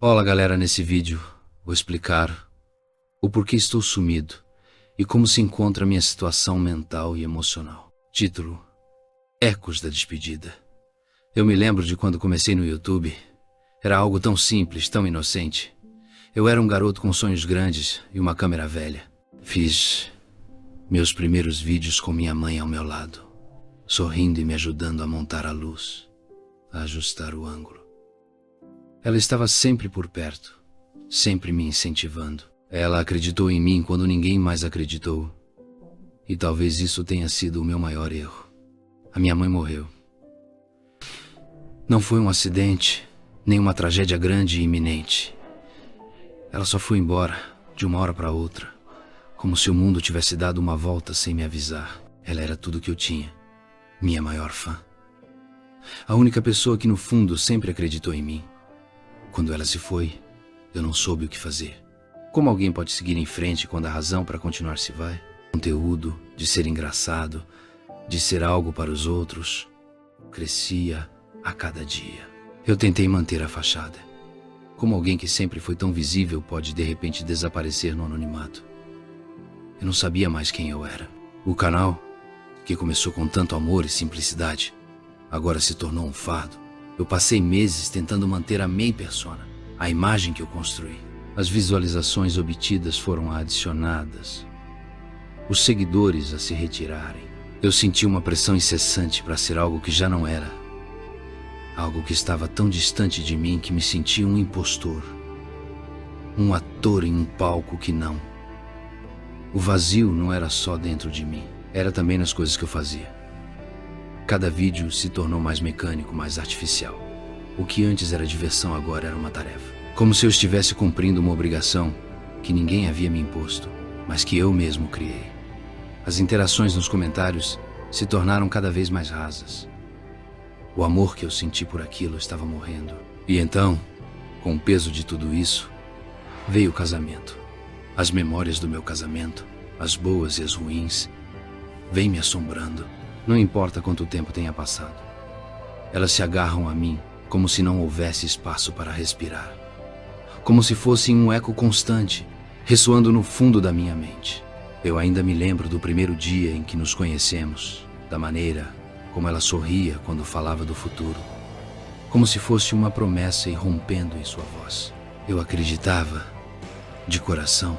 Olá galera, nesse vídeo vou explicar o porquê estou sumido e como se encontra a minha situação mental e emocional. Título: Ecos da Despedida. Eu me lembro de quando comecei no YouTube. Era algo tão simples, tão inocente. Eu era um garoto com sonhos grandes e uma câmera velha. Fiz meus primeiros vídeos com minha mãe ao meu lado, sorrindo e me ajudando a montar a luz, a ajustar o ângulo. Ela estava sempre por perto, sempre me incentivando. Ela acreditou em mim quando ninguém mais acreditou. E talvez isso tenha sido o meu maior erro. A minha mãe morreu. Não foi um acidente, nem uma tragédia grande e iminente. Ela só foi embora, de uma hora para outra, como se o mundo tivesse dado uma volta sem me avisar. Ela era tudo que eu tinha, minha maior fã. A única pessoa que no fundo sempre acreditou em mim. Quando ela se foi, eu não soube o que fazer. Como alguém pode seguir em frente quando a razão para continuar se vai? Conteúdo, de ser engraçado, de ser algo para os outros, crescia a cada dia. Eu tentei manter a fachada. Como alguém que sempre foi tão visível pode de repente desaparecer no anonimato? Eu não sabia mais quem eu era. O canal, que começou com tanto amor e simplicidade, agora se tornou um fardo. Eu passei meses tentando manter a minha persona, a imagem que eu construí. As visualizações obtidas foram adicionadas, os seguidores a se retirarem. Eu senti uma pressão incessante para ser algo que já não era, algo que estava tão distante de mim que me sentia um impostor, um ator em um palco que não. O vazio não era só dentro de mim, era também nas coisas que eu fazia. Cada vídeo se tornou mais mecânico, mais artificial. O que antes era diversão agora era uma tarefa. Como se eu estivesse cumprindo uma obrigação que ninguém havia me imposto, mas que eu mesmo criei. As interações nos comentários se tornaram cada vez mais rasas. O amor que eu senti por aquilo estava morrendo. E então, com o peso de tudo isso, veio o casamento. As memórias do meu casamento, as boas e as ruins, vêm me assombrando. Não importa quanto tempo tenha passado. Elas se agarram a mim como se não houvesse espaço para respirar. Como se fossem um eco constante, ressoando no fundo da minha mente. Eu ainda me lembro do primeiro dia em que nos conhecemos, da maneira como ela sorria quando falava do futuro. Como se fosse uma promessa irrompendo em sua voz. Eu acreditava, de coração,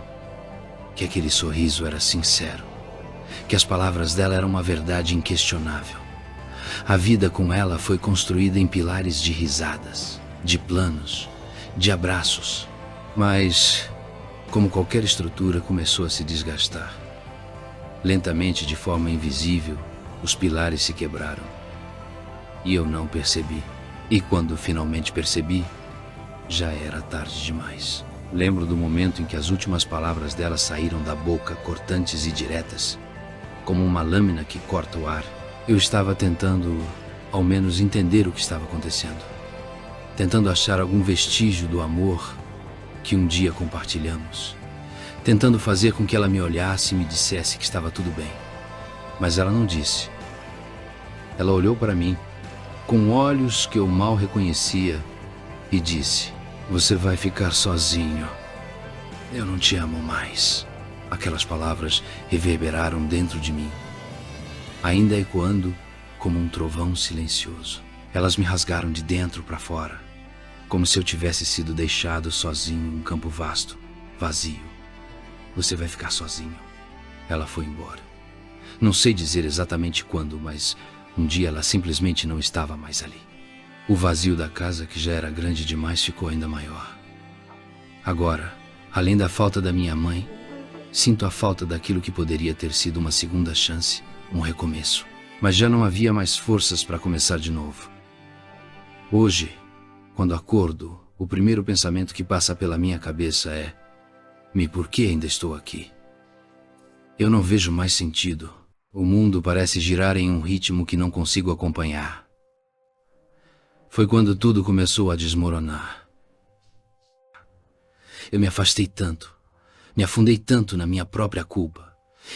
que aquele sorriso era sincero. Que as palavras dela eram uma verdade inquestionável. A vida com ela foi construída em pilares de risadas, de planos, de abraços. Mas, como qualquer estrutura, começou a se desgastar. Lentamente, de forma invisível, os pilares se quebraram. E eu não percebi. E quando finalmente percebi, já era tarde demais. Lembro do momento em que as últimas palavras dela saíram da boca, cortantes e diretas, como uma lâmina que corta o ar. Eu estava tentando, ao menos, entender o que estava acontecendo. Tentando achar algum vestígio do amor que um dia compartilhamos. Tentando fazer com que ela me olhasse e me dissesse que estava tudo bem. Mas ela não disse. Ela olhou para mim, com olhos que eu mal reconhecia, e disse: "Você vai ficar sozinho. Eu não te amo mais." Aquelas palavras reverberaram dentro de mim, ainda ecoando como um trovão silencioso. Elas me rasgaram de dentro para fora, como se eu tivesse sido deixado sozinho em um campo vasto, vazio. Você vai ficar sozinho. Ela foi embora. Não sei dizer exatamente quando, mas um dia ela simplesmente não estava mais ali. O vazio da casa, que já era grande demais, ficou ainda maior. Agora, além da falta da minha mãe, sinto a falta daquilo que poderia ter sido uma segunda chance, um recomeço. Mas já não havia mais forças para começar de novo. Hoje, quando acordo, o primeiro pensamento que passa pela minha cabeça é: por que ainda estou aqui? Eu não vejo mais sentido. O mundo parece girar em um ritmo que não consigo acompanhar. Foi quando tudo começou a desmoronar. Eu me afastei tanto. Me afundei tanto na minha própria culpa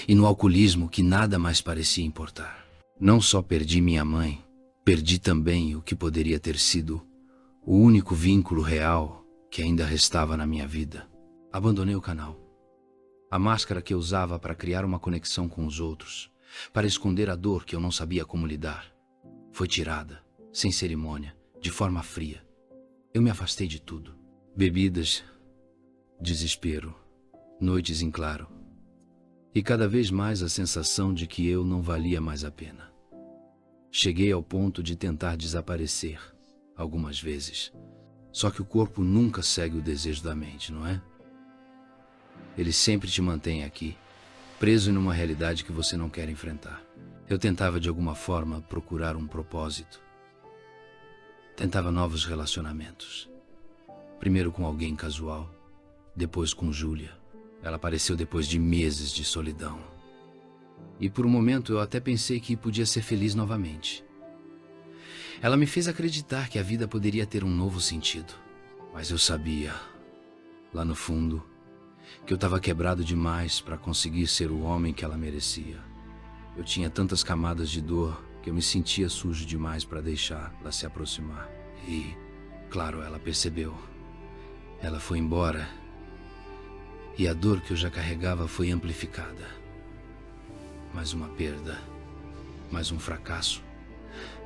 e no alcoolismo que nada mais parecia importar. Não só perdi minha mãe, perdi também o que poderia ter sido o único vínculo real que ainda restava na minha vida. Abandonei o canal. A máscara que eu usava para criar uma conexão com os outros, para esconder a dor que eu não sabia como lidar, foi tirada, sem cerimônia, de forma fria. Eu me afastei de tudo. Bebidas, desespero, noites em claro. E cada vez mais a sensação de que eu não valia mais a pena. Cheguei ao ponto de tentar desaparecer, algumas vezes. Só que o corpo nunca segue o desejo da mente, não é? Ele sempre te mantém aqui, preso numa realidade que você não quer enfrentar. Eu tentava de alguma forma procurar um propósito. Tentava novos relacionamentos. Primeiro com alguém casual, depois com Júlia. Ela apareceu depois de meses de solidão. E por um momento eu até pensei que podia ser feliz novamente. Ela me fez acreditar que a vida poderia ter um novo sentido. Mas eu sabia, lá no fundo, que eu estava quebrado demais para conseguir ser o homem que ela merecia. Eu tinha tantas camadas de dor que eu me sentia sujo demais para deixá-la se aproximar. E, claro, ela percebeu. Ela foi embora. E a dor que eu já carregava foi amplificada. Mais uma perda, mais um fracasso,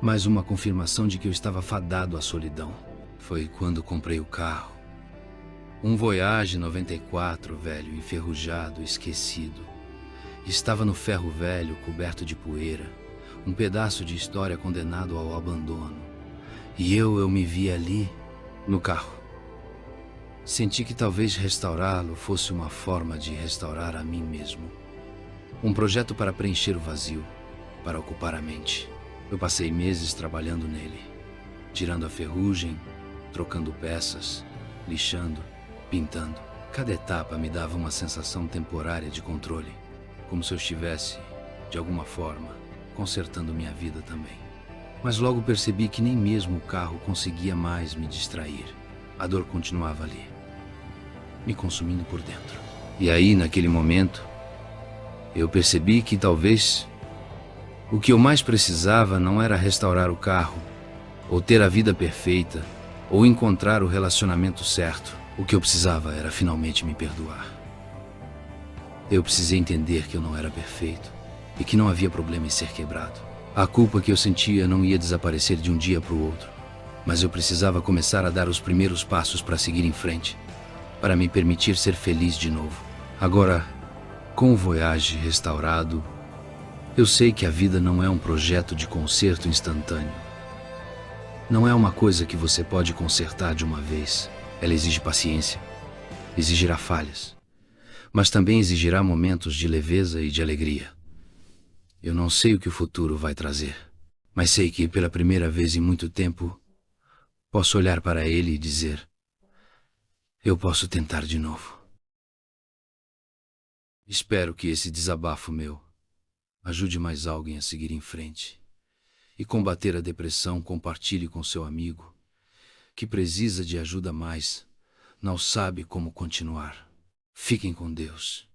mais uma confirmação de que eu estava fadado à solidão. Foi quando comprei o carro. Um Voyage 94, velho, enferrujado, esquecido. Estava no ferro velho, coberto de poeira, um pedaço de história condenado ao abandono. E eu me vi ali, no carro. Senti que talvez restaurá-lo fosse uma forma de restaurar a mim mesmo. Um projeto para preencher o vazio, para ocupar a mente. Eu passei meses trabalhando nele, tirando a ferrugem, trocando peças, lixando, pintando. Cada etapa me dava uma sensação temporária de controle, como se eu estivesse, de alguma forma, consertando minha vida também. Mas logo percebi que nem mesmo o carro conseguia mais me distrair. A dor continuava ali, me consumindo por dentro. E aí, naquele momento, eu percebi que talvez o que eu mais precisava não era restaurar o carro, ou ter a vida perfeita, ou encontrar o relacionamento certo. O que eu precisava era finalmente me perdoar. Eu precisei entender que eu não era perfeito e que não havia problema em ser quebrado. A culpa que eu sentia não ia desaparecer de um dia para o outro, mas eu precisava começar a dar os primeiros passos para seguir em frente, para me permitir ser feliz de novo. Agora, com o Voyage restaurado, eu sei que a vida não é um projeto de conserto instantâneo. Não é uma coisa que você pode consertar de uma vez. Ela exige paciência, exigirá falhas, mas também exigirá momentos de leveza e de alegria. Eu não sei o que o futuro vai trazer, mas sei que pela primeira vez em muito tempo, posso olhar para ele e dizer: eu posso tentar de novo. Espero que esse desabafo meu ajude mais alguém a seguir em frente e combater a depressão. Compartilhe com seu amigo que precisa de ajuda, mas não sabe como continuar. Fiquem com Deus.